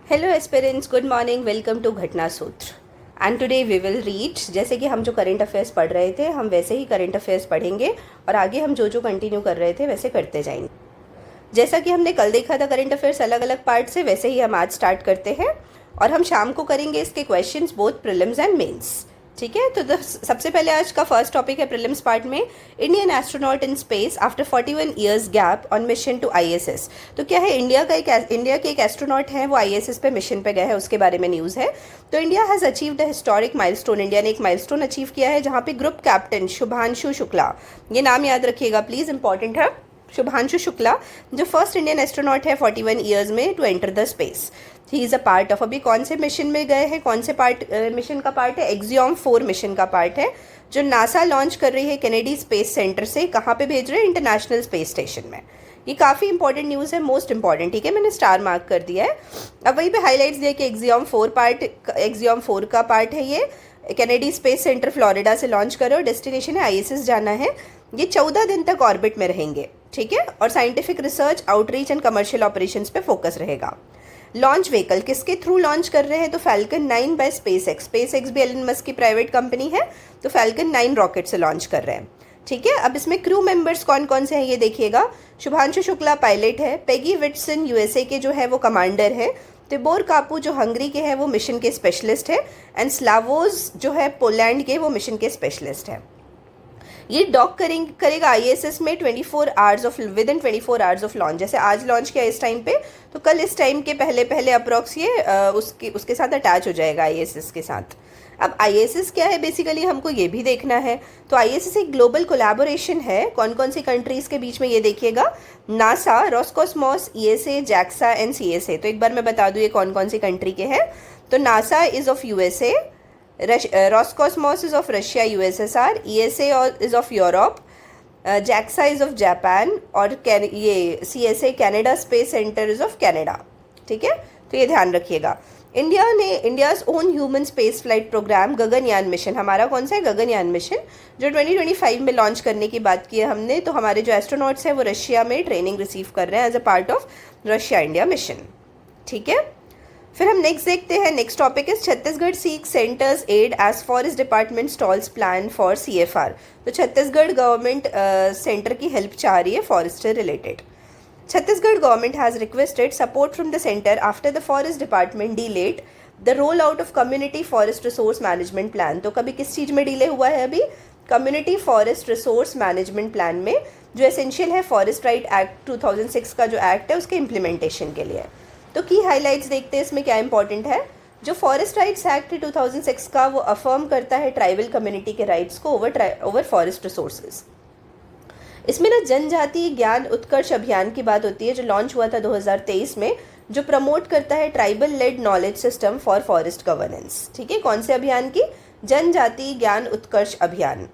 Hello aspirants, good morning, welcome to Ghatna Sutra. And today we will read, जैसे कि हम जो करंट अफेयर्स पढ़ रहे थे हम वैसे ही करंट अफेयर्स पढ़ेंगे और आगे हम जो जो कंटिन्यू कर रहे थे वैसे करते जाएंगे। जैसा कि हमने कल देखा था करंट अफेयर्स अलग अलग पार्ट से, वैसे ही हम आज स्टार्ट करते हैं और हम शाम को करेंगे इसके questions both prelims and mains. ठीक है, तो सबसे पहले आज का फर्स्ट टॉपिक है प्रीलिम्स पार्ट में, Indian astronaut in space after 41 years gap on mission to ISS. तो क्या है, इंडिया के एक एस्ट्रोनॉट हैं, वो आईएसएस पे मिशन पे गए हैं, उसके बारे में न्यूज़ है। तो India has achieved a historic milestone, India ने एक माइलस्टोन अचीव किया है जहाँ पे ग्रुप कैप्टन शुभांशु शुक्ला, ये नाम याद रखिएगा प्लीज़, इंपॉर्टेंट है, शुभांशु शुक्ला जो फर्स्ट इंडियन एस्ट्रोनॉट है 41 ईयर्स में to enter the space. He is a part of, अभी कौन से मिशन में गए हैं, कौन से पार्ट मिशन का पार्ट है, एक्सियोम 4 मिशन का पार्ट है जो नासा लॉन्च कर रही है कैनेडी स्पेस सेंटर से। कहाँ पे भेज रहे हैं, इंटरनेशनल स्पेस स्टेशन में। ये काफ़ी इंपॉर्टेंट न्यूज़ है, मोस्ट इंपॉर्टेंट, ठीक है, मैंने स्टार मार्क कर दिया है। अब वहीं पे हाईलाइट्स दिया कि एक्सियोम 4 का पार्ट है ये, कैनेडी स्पेस सेंटर फ्लोरिडा से लॉन्च करो, डेस्टिनेशन है आईएसएस जाना है। ये 14 दिन तक ऑर्बिट में रहेंगे, ठीक है, और scientific research, outreach and commercial operations पे फोकस रहेगा। लॉन्च व्हीकल किसके थ्रू लॉन्च कर रहे हैं, तो फैल्कन 9 बाय स्पेस एक्स भी एलन मस्क की प्राइवेट कंपनी है, तो फैल्कन 9 रॉकेट से लॉन्च कर रहे हैं। ठीक है, अब इसमें क्रू मेंबर्स कौन कौन से हैं ये देखिएगा। शुभांशु शुक्ला पायलट है, पेगी विट्सन यूएसए के जो है वो कमांडर है, तिबोर कापू जो हंगरी के हैं वो मिशन के स्पेशलिस्ट है, एंड स्लावोज जो है पोलैंड के वो मिशन के स्पेशलिस्ट है। ये डॉक करेगा आईएसएस में 24 hours of with in 24 hours of launch. जैसे आज लॉन्च किया इस टाइम पे, तो कल इस टाइम के पहले अप्रॉक्स ये उसके साथ अटैच हो जाएगा आईएसएस के साथ। अब आईएसएस क्या है, बेसिकली हमको ये भी देखना है। तो आईएसएस एक ग्लोबल कोलैबोरेशन है, कौन कौन सी कंट्रीज के बीच में ये देखिएगा, NASA, Roscosmos, ESA, JAXA and CSA. तो एक बार मैं बता दूँ ये कौन कौन सी कंट्री के हैं। तो NASA is of USA, Roscosmos is of Russia USSR, ESA is of Europe, JAXA is of Japan और ये CSA Canada space centre is of Canada. ठीक है, तो ये ध्यान रखिएगा। India's own human space flight programme Gaganyaan mission, हमारा कौन सा है, गगनयान मिशन, जो 2025 में लॉन्च करने की बात की है हमने। तो हमारे जो एस्ट्रोनॉट्स हैं वो रशिया में ट्रेनिंग रिसीव कर रहे हैं as a part of Russia India mission. ठीक है, फिर हम नेक्स्ट देखते हैं, next topic is Chhattisgarh seek centre's aid as forest department stalls plan for CFR. तो छत्तीसगढ़ गवर्नमेंट सेंटर की हेल्प चाह रही है फॉरेस्ट से related. Chhattisgarh government has requested support from the centre after the forest department delayed the roll out of community forest resource management plan. तो कभी किस चीज़ में डिले हुआ है, अभी community forest resource management plan में, जो एसेंशियल है फॉरेस्ट राइट एक्ट 2006 का जो एक्ट है उसके इम्प्लीमेंटेशन के लिए। तो की हाइलाइट्स देखते हैं इसमें क्या इंपॉर्टेंट है। जो फॉरेस्ट राइट्स एक्ट 2006 का वो अफर्म करता है ट्राइबल कम्युनिटी के राइट्स को ओवर फॉरेस्ट रिसोर्सेज। इसमें ना जनजातीय ज्ञान उत्कर्ष अभियान की बात होती है जो लॉन्च हुआ था 2023 में, जो प्रमोट करता है tribal led knowledge system for forest governance. ठीक है, कौन से अभियान की, जनजातीय ज्ञान उत्कर्ष अभियान।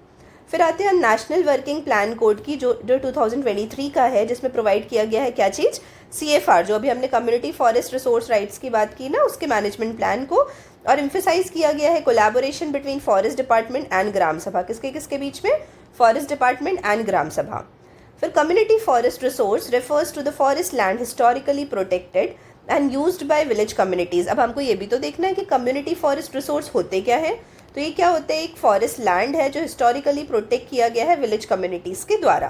फिर आते हैं नेशनल वर्किंग प्लान कोड की, जो 2023 का है, जिसमें प्रोवाइड किया गया है क्या चीज़, सीएफआर, जो अभी हमने कम्युनिटी फॉरेस्ट रिसोर्स राइट्स की बात की ना, उसके मैनेजमेंट प्लान को। और एम्फेसाइज किया गया है collaboration between forest department and gram sabha, किसके बीच में, forest department and gram sabha. फिर community forest resource refers to the forest land historically protected and used by village communities. अब हमको ये भी तो देखना है कि कम्युनिटी फॉरेस्ट रिसोर्स होते क्या है। तो ये क्या होते हैं, एक फॉरेस्ट लैंड है जो हिस्टोरिकली प्रोटेक्ट किया गया है विलेज कम्युनिटीज़ के द्वारा।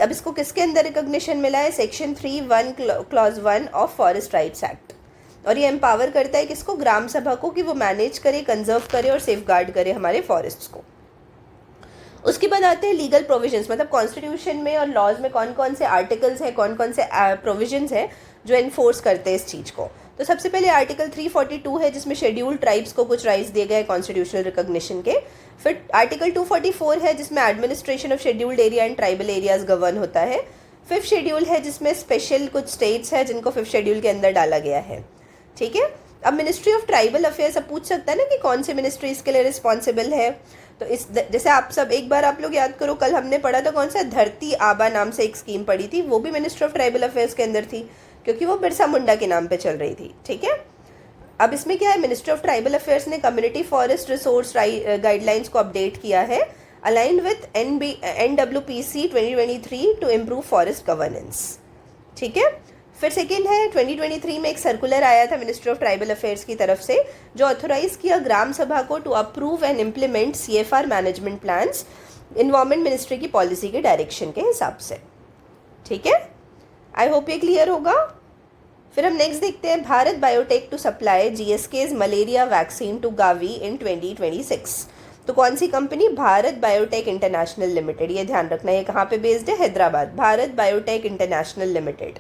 अब इसको किसके अंदर रिकॉग्निशन मिला है, section 3(1) clause 1 of forest rights act. और ये एम्पावर करता है किसको, ग्राम सभा को, कि वो मैनेज करे, कंजर्व करे और सेफगार्ड करे हमारे फॉरेस्ट्स को। उसके बाद आते हैं लीगल प्रोविजंस, मतलब कॉन्स्टिट्यूशन में और लॉज में कौन कौन से आर्टिकल्स हैं, कौन कौन से प्रोविजंस हैं जो इन्फोर्स करते हैं इस चीज़ को। तो सबसे पहले आर्टिकल 342 है, जिसमें शेड्यूल्ड ट्राइब्स को कुछ राइट्स दिए गए कॉन्स्टिट्यूशनल रिकॉग्निशन के। फिर आर्टिकल 244 है, जिसमें administration of scheduled area and tribal areas govern होता है। 5th शेड्यूल है, जिसमें स्पेशल कुछ स्टेट्स है जिनको 5th शेड्यूल के अंदर डाला गया है। ठीक है, अब मिनिस्ट्री ऑफ ट्राइबल अफेयर्स, अब पूछ सकता है ना कि कौन सी मिनिस्ट्री इसके लिए रिस्पॉन्सिबल है। तो इस जैसे आप सब एक बार आप लोग याद करो, कल हमने पढ़ा था कौन सा, धरती आबा नाम से एक स्कीम पढ़ी थी, वो भी मिनिस्ट्री ऑफ ट्राइबल अफेयर्स के अंदर थी, क्योंकि वो बिरसा मुंडा के नाम पे चल रही थी। ठीक है, अब इसमें क्या है, मिनिस्ट्री ऑफ ट्राइबल अफेयर्स ने कम्युनिटी फॉरेस्ट रिसोर्स गाइडलाइंस को अपडेट किया है aligned with NWPC 2023 to improve forest governance. ठीक है, फिर सेकेंड है 2023 में एक सर्कुलर आया था मिनिस्ट्री ऑफ ट्राइबल अफेयर्स की तरफ से, जो ऑथोराइज किया ग्राम सभा को to approve and implement CFR management plans environment ministry की पॉलिसी के डायरेक्शन के हिसाब से। ठीक है, आई होप ये क्लियर होगा। फिर हम नेक्स्ट देखते हैं, Bharat Biotech to supply GSK's malaria vaccine to Gavi in 2026। तो कौन सी company? Bharat Biotech international limited. ये ध्यान रखना है कहाँ पे बेस्ड है? Hyderabad. Bharat Biotech international limited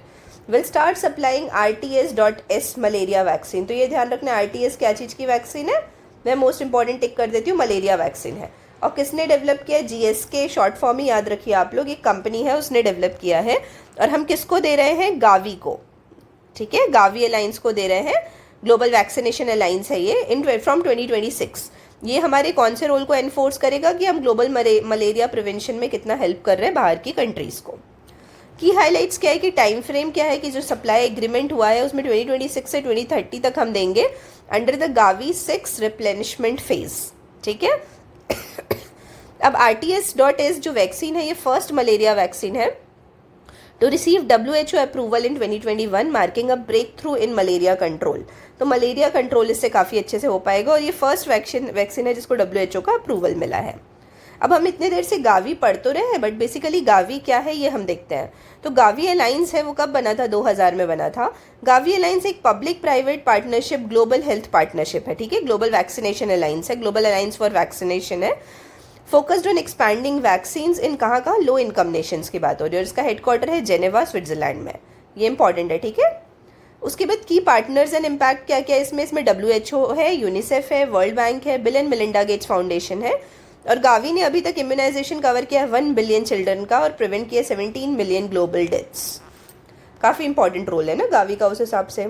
will start supplying RTS.S malaria vaccine. तो ये ध्यान रखना है RTS क्या चीज़ की वैक्सीन है? मैं मोस्ट इंपॉर्टेंट टिक कर देती हूँ, मलेरिया वैक्सीन है। और किसने डेवलप किया? GSK, शॉर्ट फॉर्म ही याद रखिए आप लोग, एक कंपनी है उसने डेवलप किया है। और हम किसको दे रहे हैं? गावी को। ठीक है, गावी अलायंस को दे रहे हैं, ग्लोबल वैक्सीनेशन अलायंस है ये, इन फ्रॉम 2026। ये हमारे कौन से रोल को एनफोर्स करेगा कि हम ग्लोबल मलेरिया प्रिवेंशन में कितना हेल्प कर रहे हैं बाहर की कंट्रीज़ को। की हाइलाइट्स क्या है कि टाइम फ्रेम क्या है कि जो सप्लाई एग्रीमेंट हुआ है उसमें 2026 से 2030 तक हम देंगे under the Gavi 6 replenishment phase. ठीक है, अब RTS.S जो वैक्सीन है ये फर्स्ट मलेरिया वैक्सीन है to receive WHO approval in 2021, marking a breakthrough in malaria control. तो मलेरिया कंट्रोल इससे काफ़ी अच्छे से हो पाएगा और ये फर्स्ट वैक्सीन है जिसको WHO का अप्रूवल मिला है। अब हम इतने देर से गावी पढ़ तो रहे हैं, बट बेसिकली गावी क्या है ये हम देखते हैं। तो गावी अलायंस है वो कब बना था? 2000 में बना था। गावी अलायंस एक public private partnership global health partnership है। ठीक है, ग्लोबल वैक्सीनेशन अलायंस है, ग्लोबल अलायंस फॉर वैक्सीनेशन है, फोकस्ड ऑन एक्सपैंडिंग वैक्सीन्स इन कहाँ लो इनकम नेशंस की बात हो रही है और इसका हेडक्वार्टर है जेनेवा, स्विट्जरलैंड में। ये इंपॉर्टेंट है। ठीक है, उसके बाद की पार्टनर्स एंड इम्पैक्ट क्या क्या है इसमें WHO है, यूनिसेफ है, वर्ल्ड बैंक है, bill and Melinda Gates foundation है। और गावी ने अभी तक इम्यूनाइजेशन कवर किया है 1 बिलियन चिल्ड्रन का और प्रिवेंट किया 17 मिलियन ग्लोबल डेथ्स। काफ़ी इंपॉर्टेंट रोल है ना गावी का उस हिसाब से।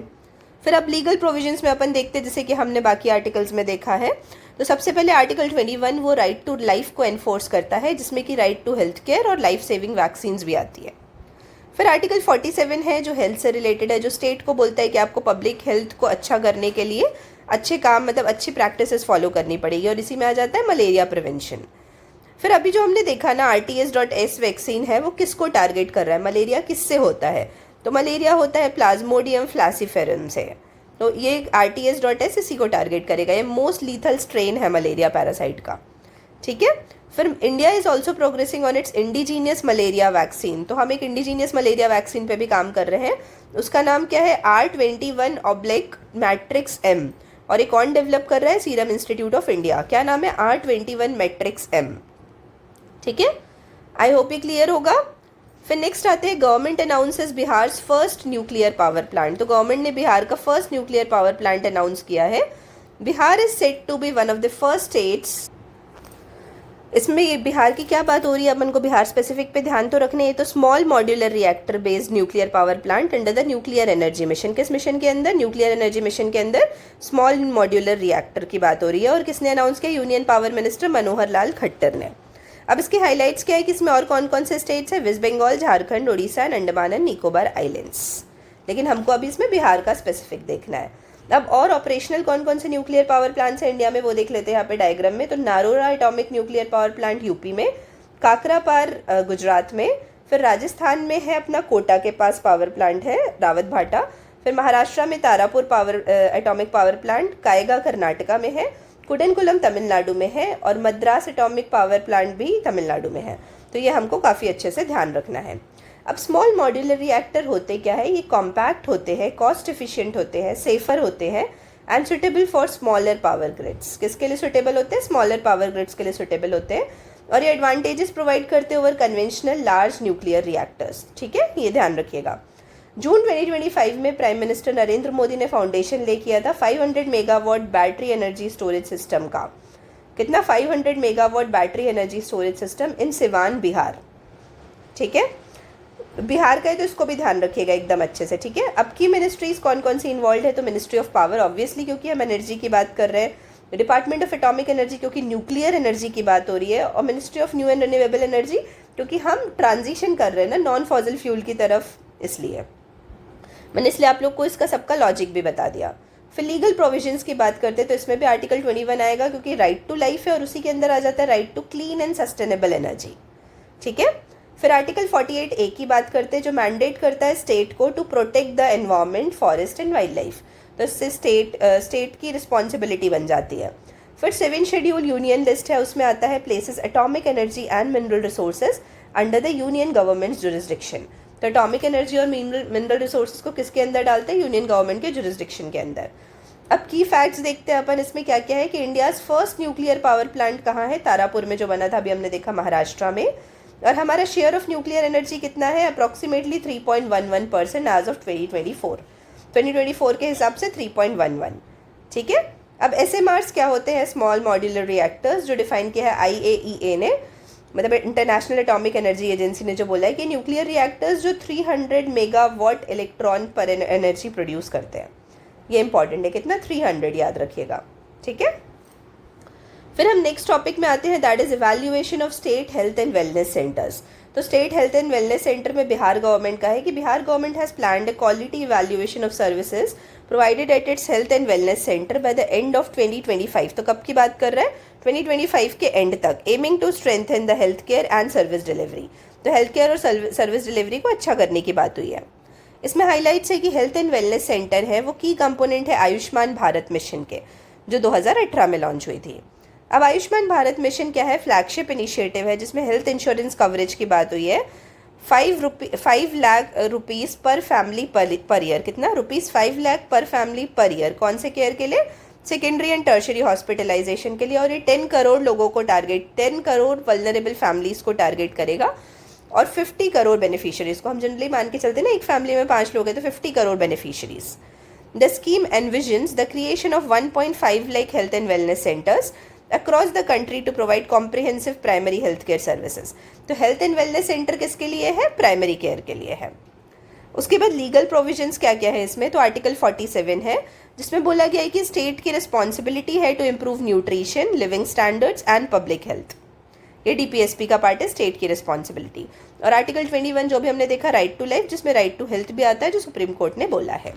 फिर अब लीगल प्रोविजंस में अपन देखते हैं जैसे कि हमने बाकी आर्टिकल्स में देखा है। तो सबसे पहले आर्टिकल 21 वो राइट टू लाइफ को एनफोर्स करता है, जिसमें कि राइट टू हेल्थ केयर और लाइफ सेविंग वैक्सीन्स भी आती है। फिर आर्टिकल 47 है जो हेल्थ से रिलेटेड है, जो स्टेट को बोलता है कि आपको पब्लिक हेल्थ को अच्छा करने के लिए अच्छे काम मतलब अच्छी प्रैक्टिसेस फॉलो करनी पड़ेगी और इसी में आ जाता है मलेरिया प्रिवेंशन। फिर अभी जो हमने देखा ना RTS.S वैक्सीन है वो किसको टारगेट कर रहा है? मलेरिया किससे होता है? तो मलेरिया होता है प्लाज्मोडियम फ्लासीफेरम से। तो ये RTS.S इसी को टारगेट करेगा। ये मोस्ट लीथल स्ट्रेन है मलेरिया पैरासाइट का। ठीक है, फिर India is also progressing on it's indigenous malaria vaccine. तो हम एक इंडिजीनियस मलेरिया वैक्सीन पे भी काम कर रहे हैं, उसका नाम क्या है? R21/Matrix-M। और एक कौन डेवलप कर रहा है? Serum institute of India. क्या नाम है? R21/Matrix-M। ठीक है, आई होप ये क्लियर होगा। फिर नेक्स्ट आते हैं, government announces Bihar first nuclear power plant. तो गवर्नमेंट ने बिहार का first nuclear power plant announce किया है। Bihar is said to be one of the first states. इसमें ये बिहार की क्या बात हो रही है? अपन को बिहार स्पेसिफिक पे ध्यान तो रखने है। तो small modular reactor based nuclear power plant under the nuclear energy mission. किस मिशन के अंदर? न्यूक्लियर एनर्जी मिशन के अंदर स्मॉल मॉड्यूलर रिएक्टर की बात हो रही है। और किसने अनाउंस किया? Union power minister Manohar Lal Khattar ने। अब इसके हाइलाइट्स क्या है कि इसमें और कौन कौन से स्टेट्स हैं? West Bengal, Jharkhand, Orissa and Andaman and Nicobar islands. लेकिन हमको अभी इसमें बिहार का स्पेसिफिक देखना है। अब और ऑपरेशनल कौन कौन से न्यूक्लियर पावर प्लांट्स हैं इंडिया में वो देख लेते हैं यहाँ पे डायग्राम में। तो Narora atomic nuclear power plant UP में, काकरापार गुजरात में, फिर राजस्थान में है अपना कोटा के पास पावर प्लांट है रावत भाटा, फिर महाराष्ट्र में Tarapur power atomic power plant, Kaiga Karnataka में है, कुडनकुलम तमिलनाडु में है और मद्रास एटॉमिक पावर प्लांट भी तमिलनाडु में है। तो ये हमको काफ़ी अच्छे से ध्यान रखना है। अब स्मॉल मॉड्यूलर रिएक्टर होते क्या है? ये कॉम्पैक्ट होते हैं, कॉस्ट एफिशिएंट होते हैं, सेफर होते हैं and suitable for smaller power grids. किसके लिए सुटेबल होते हैं? स्मॉलर पावर ग्रिड्स के लिए सुटेबल होते हैं। और ये एडवांटेजेस प्रोवाइड करते over conventional large nuclear reactors. ठीक है, ये ध्यान रखिएगा। जून 2025 में प्राइम मिनिस्टर नरेंद्र मोदी ने फाउंडेशन ले किया था 500 megawatt battery energy storage system का। कितना? 500 megawatt battery energy storage system in Siwan, Bihar. ठीक है, बिहार का है तो इसको भी ध्यान रखिएगा एकदम अच्छे से। ठीक है, अब की मिनिस्ट्रीज कौन कौन सी इन्वॉल्व है? तो मिनिस्ट्री ऑफ पावर ऑब्वियसली, क्योंकि हम एनर्जी की बात कर रहे हैं। डिपार्टमेंट ऑफ एटॉमिक एनर्जी, क्योंकि न्यूक्लियर एनर्जी की बात हो रही है। और ministry of new and renewable energy, क्योंकि हम ट्रांजिशन कर रहे हैं ना नॉन फॉसिल फ्यूल की तरफ, इसलिए मैंने आप लोग को इसका सबका लॉजिक भी बता दिया। फिर लीगल प्रोविजंस की बात करते हैं तो इसमें भी आर्टिकल 21 आएगा, क्योंकि राइट टू लाइफ है और उसी के अंदर आ जाता है right to clean and sustainable energy. ठीक है, फिर आर्टिकल 48A की बात करते हैं, जो मैंडेट करता है स्टेट को to protect the environment, forest and wildlife. तो इससे स्टेट की रिस्पॉन्सिबिलिटी बन जाती है। फिर 7 शेड्यूल यूनियन लिस्ट है, उसमें आता है places atomic energy and mineral resources under the union government jurisdiction. तो एटॉमिक एनर्जी और मिनरल रिसोर्सेज को किसके अंदर डालते हैं? यूनियन गवर्नमेंट के जुरिस्डिक्शन के अंदर। अब की फैक्ट्स देखते हैं अपन इसमें क्या क्या है कि India's first nuclear power plant कहाँ है? तारापुर में जो बना था, अभी हमने देखा महाराष्ट्र में। और हमारा शेयर ऑफ न्यूक्लियर एनर्जी कितना है? अप्रॉक्सीमेटली 3.11% एज ऑफ 2024 के हिसाब से 3.11। ठीक है। अब SMRs क्या होते हैं? स्मॉल मॉड्यूलर रिएक्टर्स, जो डिफाइन किया है IAEA ने, मतलब इंटरनेशनल एटॉमिक एनर्जी एजेंसी ने, जो बोला है कि न्यूक्लियर रिएक्टर्स जो 300 मेगावाट इलेक्ट्रॉन पर एनर्जी प्रोड्यूस करते हैं। ये इंपॉर्टेंट है, कितना? 300, याद रखिएगा। ठीक है। फिर हम नेक्स्ट टॉपिक में आते हैं, that is evaluation of state health and wellness centres. तो state health and wellness centre में बिहार गवर्नमेंट का है कि Bihar government has planned a quality evaluation of services provided at its health and wellness centre by the end of 2025। तो कब की बात कर रहा है? 2025 के एंड तक, aiming to strengthen the health care and service delivery. तो हेल्थ केयर और सर्विस डिलीवरी को अच्छा करने की बात हुई है। इसमें हाईलाइट्स है कि हेल्थ एंड वेलनेस सेंटर है वो की कंपोनेंट है आयुष्मान भारत मिशन के, जो 2018 में लॉन्च हुई थी। अब आयुष्मान भारत मिशन क्या है? फ्लैगशिप इनिशिएटिव है जिसमें हेल्थ इंश्योरेंस कवरेज की बात हुई है। 5 लाख रुपीज़ पर फैमिली पर ईयर। कितना? ₹5 लाख पर फैमिली पर ईयर। कौन से केयर के लिए? सेकेंडरी एंड टर्शरी हॉस्पिटलाइजेशन के लिए। और ये 10 करोड़ लोगों को टारगेट, 10 करोड़ वल्नरेबल फैमिलीज़ को टारगेट करेगा और 50 करोड़ बेनिफिशरीज़ को। हम जनरली मान के चलते हैं ना, एक फैमिली में 5 लोग हैं तो 50 crore beneficiaries. The scheme envisions the creation of 1.5 lakh health and wellness centers across the country to provide comprehensive primary health care services. तो health and wellness center किसके लिए है? प्राइमरी केयर के लिए है। उसके बाद लीगल प्रोविजंस क्या क्या है इसमें? तो आर्टिकल 47 है जिसमें बोला गया है कि स्टेट की रिस्पॉन्सिबिलिटी है to improve nutrition, living standards and public health. ये DPSP का पार्ट है, स्टेट की रिस्पॉन्सिबिलिटी। और आर्टिकल 21 जो भी हमने देखा, राइट टू लाइफ, जिसमें राइट टू हेल्थ भी आता है, जो सुप्रीम कोर्ट ने बोला है।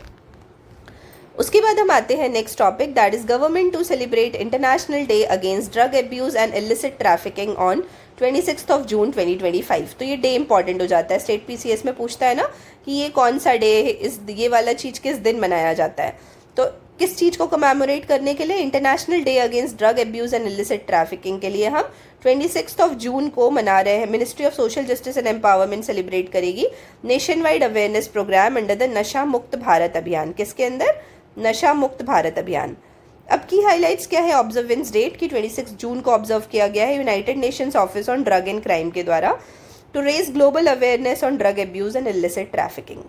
उसके बाद हम आते हैं next topic, that is government to celebrate international day against drug abuse and illicit trafficking on 26 June 2025। तो ये डे इंपॉर्टेंट हो जाता है। स्टेट PCS में पूछता है ना कि ये कौन सा डे है, ये वाला चीज़ किस दिन मनाया जाता है। तो किस चीज़ को कमेमोरेट करने के लिए? International day against drug abuse and illicit trafficking के लिए हम 26 जून को मना रहे हैं। Ministry of social justice and empowerment celebrate करेगी nationwide awareness programme under the Nasha Mukt Bharat अभियान। किसके अंदर? नशा मुक्त भारत अभियान। अब की हाइलाइट्स क्या है? ऑब्जर्वेंस डेट की 26 जून को ऑब्जर्व किया गया है United Nations office on drug and crime के द्वारा to raise global awareness on drug abuse and illicit trafficking.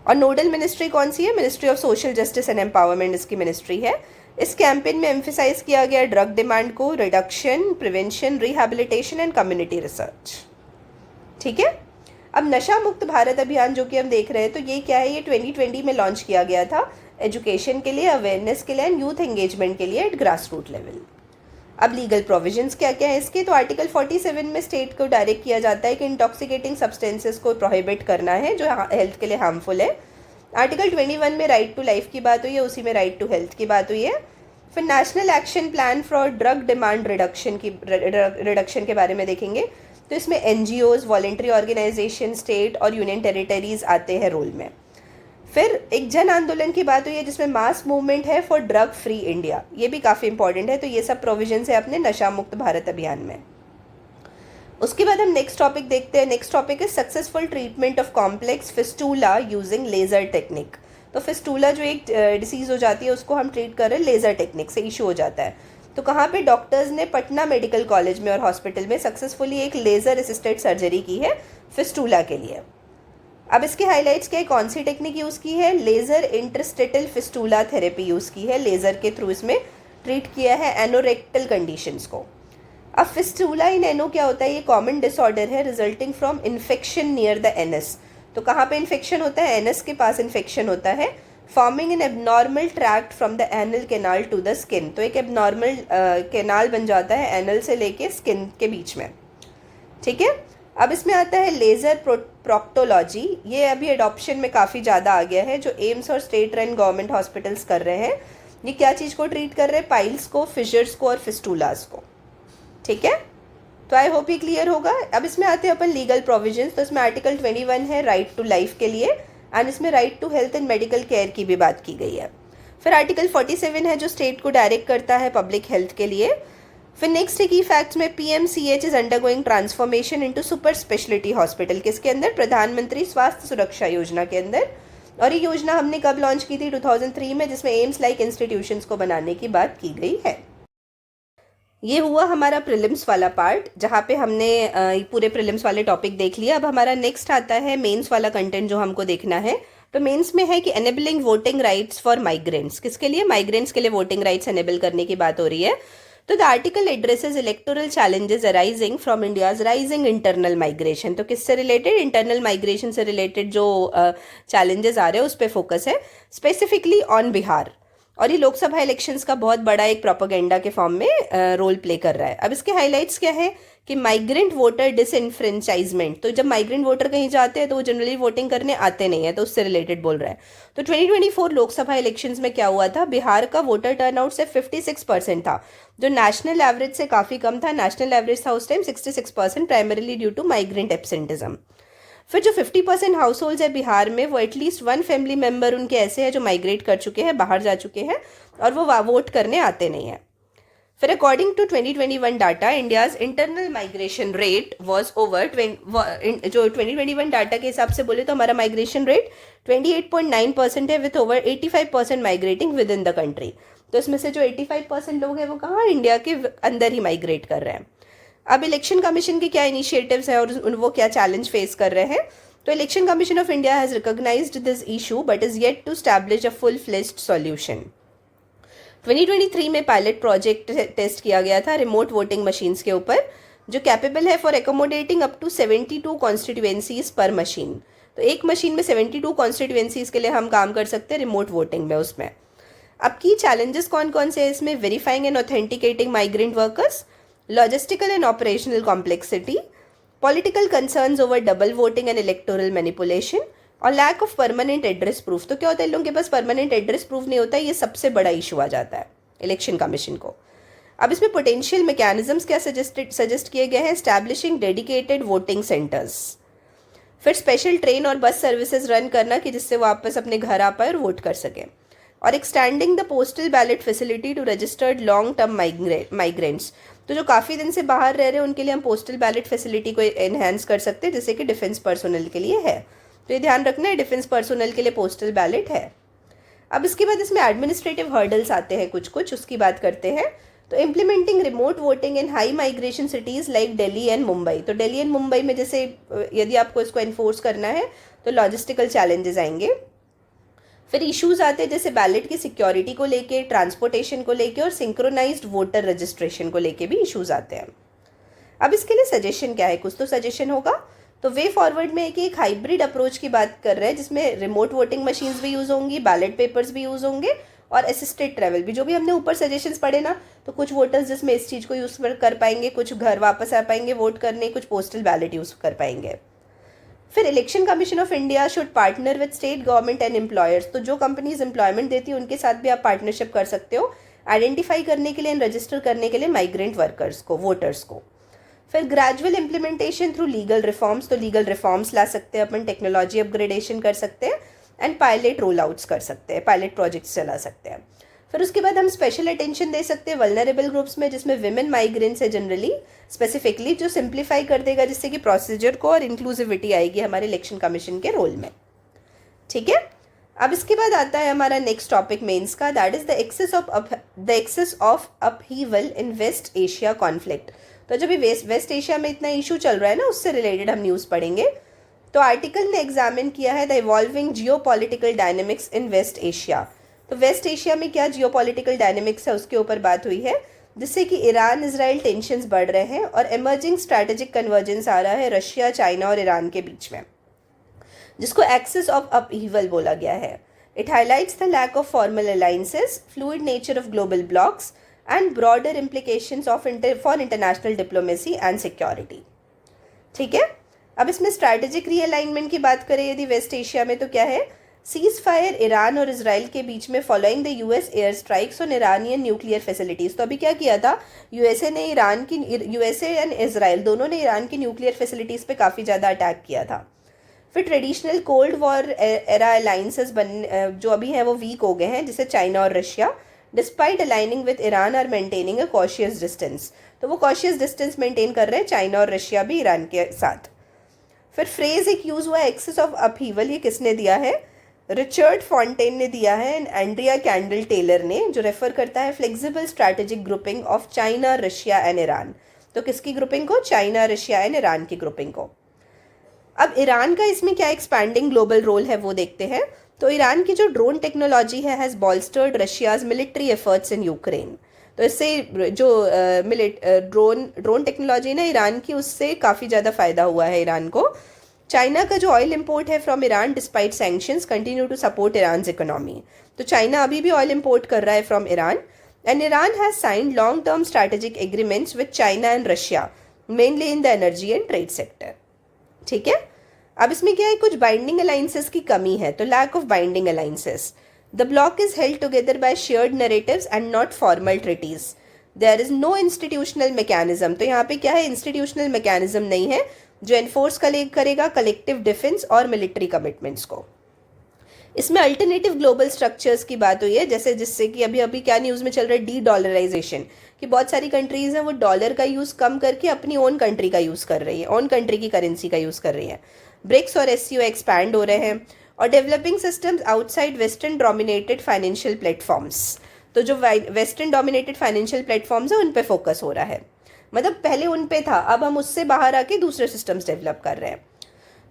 और नोडल मिनिस्ट्री कौन सी है? Ministry of social justice and empowerment इसकी मिनिस्ट्री है। इस कैंपेन में एम्फेसाइज किया गया ड्रग डिमांड को, reduction, prevention, rehabilitation and community research. ठीक है। अब नशा मुक्त भारत अभियान जो कि हम देख रहे हैं, तो ये क्या है? ये 2020 में लॉन्च किया गया था एजुकेशन के लिए, अवेयरनेस के लिए एंड यूथ एंगेजमेंट के लिए एट ग्रास रूट लेवल। अब लीगल प्रोविजंस क्या क्या है इसके? तो आर्टिकल 47 में स्टेट को डायरेक्ट किया जाता है कि इंटॉक्सिकेटिंग सब्सटेंसेस को प्रोहिबिट करना है जो हेल्थ के लिए हार्मफुल है। आर्टिकल 21 में राइट टू लाइफ की बात हुई है, उसी में राइट टू हेल्थ की बात हुई है। फिर national action plan for drug demand reduction के बारे में देखेंगे। तो इसमें NGOs, वॉलेंट्री ऑर्गेनाइजेशन, स्टेट और यूनियन टेरिटरीज आते हैं रोल में। फिर एक जन आंदोलन की बात हुई है जिसमें मास मूवमेंट है फॉर ड्रग फ्री इंडिया। ये भी काफ़ी इंपॉर्टेंट है। तो ये सब प्रोविजंस है अपने नशा मुक्त भारत अभियान में। उसके बाद हम नेक्स्ट टॉपिक देखते हैं। नेक्स्ट टॉपिक है successful treatment of complex fistula using laser technique. तो फिस्टूला जो एक डिसीज़ हो जाती है उसको हम ट्रीट कर रहे हैं लेज़र टेक्निक से, इशू हो जाता है। तो कहाँ पे? डॉक्टर्स ने पटना मेडिकल कॉलेज में और हॉस्पिटल में सक्सेसफुली एक लेज़र असिस्टेड सर्जरी की है फिस्टूला के लिए। अब इसके हाइलाइट्स क्या है? कौन सी टेक्निक यूज़ की है? लेज़र इंटरस्टेटल फिस्टूला थेरेपी यूज़ की है। लेज़र के थ्रू इसमें ट्रीट किया है एनोरेक्टल कंडीशंस को। अब फिस्टूला इन एनो क्या होता है? ये कॉमन डिसऑर्डर है resulting from infection near the anus. तो कहाँ पे इन्फेक्शन होता है? एनस के पास इन्फेक्शन होता है, forming an abnormal tract from the anal canal to the skin. तो एक एबनॉर्मल कैनाल बन जाता है एनल से लेके स्किन के बीच में। ठीक है। अब इसमें आता है लेज़र प्रोक्टोलॉजी। ये अभी एडॉप्शन में काफ़ी ज़्यादा आ गया है, जो एम्स और स्टेट रन गवर्नमेंट हॉस्पिटल्स कर रहे हैं। ये क्या चीज़ को ट्रीट कर रहे हैं? पाइल्स को, फिशर्स को और फिस्टूलास को। ठीक है। तो आई होप ये क्लियर होगा। अब इसमें आते हैं अपन लीगल प्रोविजंस। तो इसमें आर्टिकल 21 है राइट टू लाइफ के लिए, एंड इसमें right to health and medical care की भी बात की गई है। फिर आर्टिकल 47 है जो स्टेट को डायरेक्ट करता है पब्लिक हेल्थ के लिए। फिर नेक्स्ट की फैक्ट्स में PMCH is undergoing transformation into super speciality hospital, किसके अंदर? प्रधानमंत्री स्वास्थ्य सुरक्षा योजना के अंदर। और ये योजना हमने कब लॉन्च की थी? 2003 में, जिसमें एम्स लाइक इंस्टीट्यूशंस को बनाने की बात की गई है। ये हुआ हमारा प्रीलिम्स वाला पार्ट, जहाँ पे हमने पूरे प्रीलिम्स वाले टॉपिक देख लिया। अब हमारा नेक्स्ट आता है मेंस वाला कंटेंट जो हमको देखना है। तो मेंस में है कि enabling voting rights for migrants, किसके लिए? माइग्रेंट्स के लिए वोटिंग राइट्स एनेबल करने की बात हो रही है। तो the article addresses electoral challenges arising from India's rising internal migration. तो किससे रिलेटेड? इंटरनल माइग्रेशन से रिलेटेड जो चैलेंजेस आ रहे हैं उस पर फोकस है, स्पेसिफिकली ऑन बिहार। और ये लोकसभा इलेक्शंस का बहुत बड़ा एक प्रोपेगेंडा के फॉर्म में रोल प्ले कर रहा है। अब इसके हाइलाइट्स क्या है कि माइग्रेंट वोटर डिसइनफ्रेंचाइजमेंट। तो जब माइग्रेंट वोटर कहीं जाते हैं तो वो जनरली वोटिंग करने आते नहीं है, तो उससे रिलेटेड बोल रहा है। तो 2024 लोकसभा इलेक्शंस में क्या हुआ था? बिहार का वोटर टर्नआउट सिर्फ 56% था, जो नेशनल एवरेज से काफ़ी कम था। नेशनल एवरेज था उस time 66%, primarily due to migrant absenteeism. फिर जो 50% हाउस होल्ड है बिहार में, वो एटलीस्ट वन फैमिली मेंबर उनके ऐसे हैं जो माइग्रेट कर चुके हैं, बाहर जा चुके हैं, और वो वोट करने आते नहीं हैं। फिर according to 2021 data, India's internal migration rate was over जो 2021 डाटा के हिसाब से बोले तो हमारा माइग्रेशन रेट 28.9% है, with over 85% migrating with in the country. तो इसमें से जो 85% लोग हैं वो कहाँ? इंडिया के अंदर ही माइग्रेट कर रहे हैं। अब इलेक्शन कमीशन के क्या इनिशिएटिव्स हैं और वो क्या चैलेंज फेस कर रहे हैं? तो Election Commission of India has recognised this issue but is yet to establish a full fledged solution. 2023 में पायलट प्रोजेक्ट टेस्ट किया गया था रिमोट वोटिंग मशीन्स के ऊपर, जो कैपेबल है for accommodating up to 72 constituencies पर मशीन। तो एक मशीन में 72 कॉन्स्टिट्यूएंसीज के लिए हम काम कर सकते हैं रिमोट वोटिंग में उसमें। अब की चैलेंजेस कौन कौन से हैं इसमें? Verifying and authenticating migrant workers, logistical and operational complexity, political concerns over double voting and electoral manipulation, और lack of permanent address proof. तो क्या होता है, इन लोगों के पास परमानेंट एड्रेस प्रूफ नहीं होता है, ये सबसे बड़ा इशू आ जाता है इलेक्शन कमीशन को। अब इसमें पोटेंशियल मैकेनिज्म्स क्या सजेस्ट किए गए हैं? एस्टैब्लिशिंग डेडिकेटेड वोटिंग सेंटर्स, फिर स्पेशल ट्रेन और बस सर्विसेज रन करना कि जिससे वो वापस अपने घर आ पाए और वोट कर सकें, और extending the postal ballot facility to registered long term migrants. तो जो काफ़ी दिन से बाहर रह रहे हैं उनके लिए हम पोस्टल बैलेट फैसिलिटी को एनहेंस कर सकते हैं, जैसे कि डिफेंस पर्सोनल के लिए है। तो ये ध्यान रखना है, डिफेंस पर्सोनल के लिए पोस्टल बैलेट है। अब इसके बाद इसमें एडमिनिस्ट्रेटिव हर्डल्स आते हैं कुछ कुछ, उसकी बात करते हैं। तो implementing remote voting in high migration cities like Delhi and Mumbai. तो दिल्ली एंड मुंबई में जैसे यदि आपको इसको एनफोर्स करना है तो लॉजिस्टिकल चैलेंजेस आएंगे। फिर इश्यूज आते हैं जैसे बैलेट की सिक्योरिटी को लेके, ट्रांसपोर्टेशन को लेके, और सिंक्रोनाइज्ड वोटर रजिस्ट्रेशन को लेके भी इश्यूज आते हैं। अब इसके लिए सजेशन क्या है? कुछ तो सजेशन होगा। तो वे फॉरवर्ड में एक हाइब्रिड अप्रोच की बात कर रहे हैं, जिसमें रिमोट वोटिंग मशीन्स भी यूज़ होंगी, बैलेट पेपर्स भी यूज़ होंगे, और असिस्टेड ट्रैवल भी। जो भी हमने ऊपर सजेशंस पढ़े ना, तो कुछ वोटर्स जिसमें इस चीज़ को यूज़ कर पाएंगे, कुछ घर वापस आ पाएंगे वोट करने, कुछ पोस्टल बैलेट यूज़ कर पाएंगे। फिर election Commission of India should partner with state government and employers. तो जो कंपनीज एम्प्लॉयमेंट देती है उनके साथ भी आप पार्टनरशिप कर सकते हो, आइडेंटिफाई करने के लिए एंड रजिस्टर करने के लिए माइग्रेंट वर्कर्स को, वोटर्स को। फिर gradual implementation through legal reforms. तो लीगल रिफॉर्म्स ला सकते हैं अपन, टेक्नोलॉजी अपग्रेडेशन कर सकते हैं, एंड पायलट रोल आउट्स कर सकते हैं, पायलट प्रोजेक्ट्स चला सकते हैं। फिर उसके बाद हम स्पेशल अटेंशन दे सकते हैं वल्नरेबल ग्रुप्स में, जिसमें विमेन माइग्रेंट्स है जनरली, स्पेसिफिकली, जो सिंप्लीफाई कर देगा जिससे कि प्रोसीजर को और इंक्लूसिविटी आएगी हमारे इलेक्शन कमीशन के रोल में। ठीक है। अब इसके बाद आता है हमारा नेक्स्ट टॉपिक मेंस का, that is the axis of upheaval in West Asia conflict. तो जब ये वेस्ट एशिया में इतना इशू चल रहा है ना, उससे रिलेटेड हम न्यूज़ पढ़ेंगे। तो आर्टिकल ने एग्जामिन किया है the evolving geo political dynamics in West Asia. तो वेस्ट एशिया में क्या जियो पॉलिटिकल डायनेमिक्स है उसके ऊपर बात हुई है, जिससे कि ईरान इजराइल टेंशन्स बढ़ रहे हैं और एमर्जिंग स्ट्रैटेजिक कन्वर्जेंस आ रहा है रशिया, चाइना और ईरान के बीच में, जिसको एक्सेस ऑफ अपहीवल बोला गया है। It highlights the lack of formal alliances, fluid nature of global blocs and broader implications for international diplomacy and security. ठीक है। अब इसमें स्ट्रैटेजिक रीअलाइनमेंट की बात करें यदि वेस्ट एशिया में, तो क्या है, सीज फायर ईरान और इसराइल के बीच में following the US air strikes on Iranian nuclear facilities. तो अभी क्या किया था, यूएसए एंड इसराइल दोनों ने ईरान की न्यूक्लियर फैसिलिटीज़ पे काफ़ी ज़्यादा अटैक किया था। फिर traditional cold war era alliances जो अभी हैं वो वीक हो गए हैं, जिसे चाइना और Russia despite aligning with Iran are maintaining a cautious distance. तो वो कॉशियस डिस्टेंस मेंटेन कर रहे हैं चाइना और रशिया भी ईरान के साथ। फिर फ्रेज एक यूज़ हुआ एक्सेस ऑफ अपहीवल, ये किसने दिया है, रिचर्ड फॉन्टेन ने दिया है एंड एंड्रिया कैंडल टेलर ने, जो रेफर करता है flexible strategic grouping of China Russia and Iran. तो किसकी ग्रुपिंग को, चाइना रशिया एंड ईरान की ग्रुपिंग को। अब ईरान का इसमें क्या एक्सपैंडिंग ग्लोबल रोल है वो देखते हैं। तो ईरान की जो ड्रोन टेक्नोलॉजी है has bolstered Russia's military efforts in Ukraine. तो इससे जो ड्रोन टेक्नोलॉजी ना ईरान की, उससे काफ़ी ज़्यादा फ़ायदा हुआ है ईरान को। चाइना का जो ऑयल इंपोर्ट है from Iran despite sanctions continue to support Iran economy. तो चाइना अभी भी ऑयल इंपोर्ट कर रहा है from Iran and Iran has signed long term strategic agreements with China and Russia mainly in the energy and trade sector. ठीक है, अब इसमें क्या है, कुछ बाइंडिंग अलाइंसेस की कमी है, तो lack of binding alliances. The bloc is held together by shared narratives and not formal treaties. There is no institutional mechanism. तो यहाँ पे क्या है, इंस्टीट्यूशनल मैकेनिज्म नहीं है जो एनफोर्स करेगा कलेक्टिव डिफेंस और मिलिट्री कमिटमेंट्स को। इसमें अल्टरनेटिव ग्लोबल स्ट्रक्चर्स की बात हुई है, जैसे जिससे कि अभी अभी क्या न्यूज़ में चल रहा है, डी डॉलराइजेशन, कि बहुत सारी कंट्रीज़ हैं वो डॉलर का यूज़ कम करके अपनी ओन कंट्री का यूज़ कर रही है, ओन कंट्री की करेंसी का यूज़ कर रही है। ब्रिक्स और एससीओ एक्सपैंड हो रहे हैं और developing systems outside western dominated financial platforms. तो जो वेस्टर्न डोमिनेटेड फाइनेंशियल प्लेटफॉर्म्स है उन पे फोकस हो रहा है, मतलब पहले उन पे था, अब हम उससे बाहर आके दूसरे सिस्टम्स डेवलप कर रहे हैं।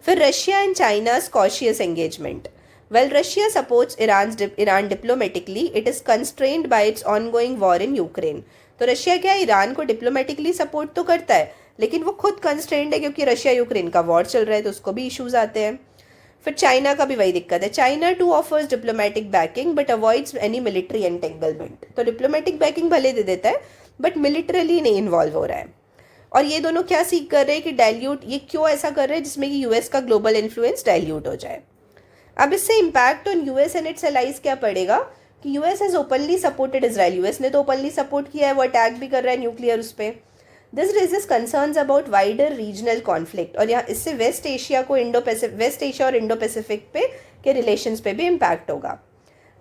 फिर Russia and China's cautious engagement. Well Russia supports Iran diplomatically, it is constrained by its ongoing war in Ukraine. तो रशिया क्या है, ईरान को डिप्लोमेटिकली सपोर्ट तो करता है लेकिन वो खुद कंस्ट्रेंड है क्योंकि रशिया यूक्रेन का वॉर चल रहा है, तो उसको भी इश्यूज आते हैं। फिर चाइना का भी वही दिक्कत है, China to offers diplomatic banking but avoids any military entanglement. तो डिप्लोमेटिक बैकिंग भले दे देता है बट मिलिटरली नहीं इन्वॉल्व हो रहा है। और ये दोनों क्या सीख कर रहे हैं कि डाइल्यूट, ये क्यों ऐसा कर रहे हैं जिसमें कि यूएस का ग्लोबल इन्फ्लुएंस डाइल्यूट हो जाए। अब इससे impact on US and it's allies क्या पड़ेगा कि US has openly supported Israel. US ने तो ओपनली सपोर्ट किया है, वो अटैक भी कर रहा है न्यूक्लियर उस पर। This raises concerns about wider regional conflict, और यहाँ इससे वेस्ट एशिया और इंडो पैसिफिक पे के रिलेशंस पे भी इम्पैक्ट होगा।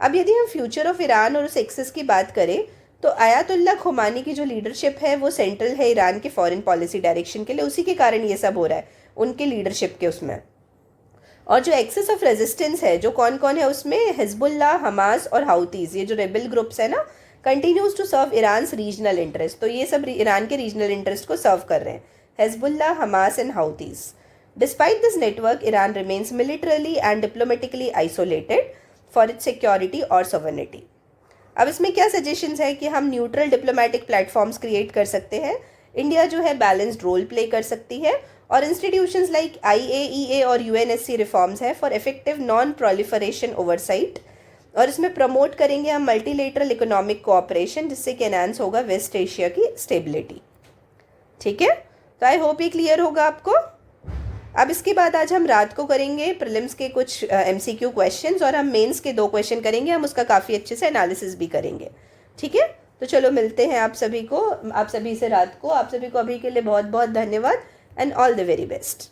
अब यदि हम फ्यूचर ऑफ ईरान और उस एक्सेस की बात करें तो आयतुल्ला खुमानी की जो लीडरशिप है वो सेंट्रल है ईरान के फॉरेन पॉलिसी डायरेक्शन के लिए, उसी के कारण ये सब हो रहा है, उनके लीडरशिप के उसमें। और जो एक्सेस ऑफ रेजिस्टेंस है, जो कौन कौन है उसमें, हिजबुल्ला, हमास और हाउतीज, ये जो रेबल ग्रुप्स है ना, continues to serve Iran regional interest. तो ये सब ईरान के रीजनल इंटरेस्ट को सर्व कर रहे हैं, Hezbollah, Hamas and Houthis. Despite this network Iran remains militarily and diplomatically isolated for its security और सॉवरेनिटी। अब इसमें क्या सजेशंस है कि हम न्यूट्रल डिप्लोमेटिक प्लेटफॉर्म्स क्रिएट कर सकते हैं, इंडिया जो है बैलेंस्ड रोल प्ले कर सकती है, और इंस्टीट्यूशंस लाइक IAEA और UNSC रिफॉर्म्स है for effective non proliferation oversight. और इसमें प्रमोट करेंगे हम मल्टीलेटरल इकोनॉमिक कोऑपरेशन, जिससे कि एनहांस होगा वेस्ट एशिया की स्टेबिलिटी। ठीक है, तो आई होप ये क्लियर होगा आपको। अब इसके बाद आज हम रात को करेंगे प्रीलिम्स के कुछ MCQ क्वेश्चंस और हम मेंस के 2 क्वेश्चन करेंगे, हम उसका काफ़ी अच्छे से एनालिसिस भी करेंगे। ठीक है, तो चलो मिलते हैं आप सभी से रात को। आप सभी को अभी के लिए बहुत बहुत धन्यवाद and all the very best.